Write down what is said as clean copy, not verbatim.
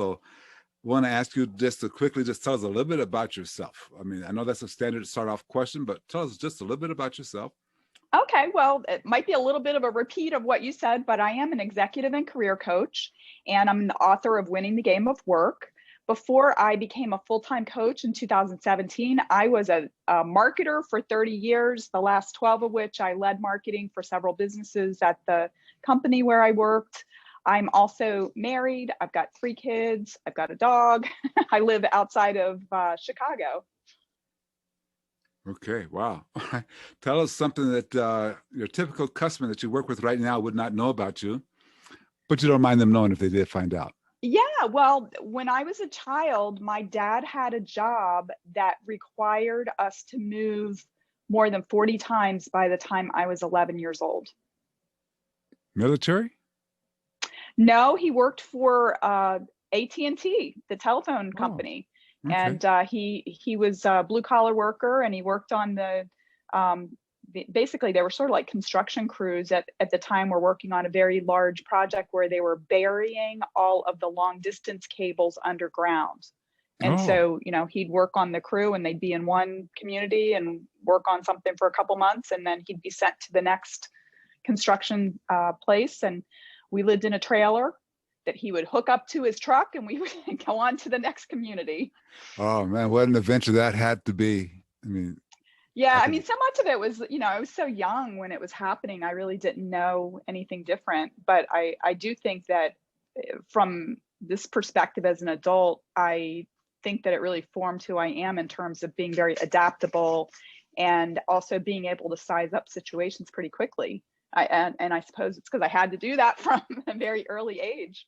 So want to ask you just to quickly just tell us a little bit about yourself. I mean, I know that's a standard start off question, but tell us just a little bit about yourself. Okay, well, it might be a little bit of a repeat of what you said, but I am an executive and career coach, and I'm the author of Winning the Game of Work. Before I became a full-time coach in 2017, I was a marketer for 30 years, the last 12 of which I led marketing for several businesses at the company where I worked. I'm also married. I've got 3 kids. I've got a dog. I live outside of Chicago. Okay, wow. Tell us something that your typical customer that you work with right now would not know about you, but you don't mind them knowing if they did find out. Yeah, well, when I was a child, my dad had a job that required us to move more than 40 times by the time I was 11 years old. Military? No, he worked for AT&T, the telephone Oh, company, okay. and he was a blue collar worker, and he worked on um, basically they were sort of like construction crews at the time. We're working on a very large project where they were burying all of the long distance cables underground. And Oh, so, he'd work on the crew and they'd be in one community and work on something for a couple months, and then he'd be sent to the next construction place. And we lived in a trailer that he would hook up to his truck, and we would go on to the next community. oh man, what an adventure that had to be. I mean, Yeah, I I could, mean, so much of it was, I was so young when it was happening. I really didn't know anything different. But I do think that from this perspective as an adult, I think that it really formed who I am in terms of being very adaptable and also being able to size up situations pretty quickly. And I suppose it's because I had to do that from a very early age.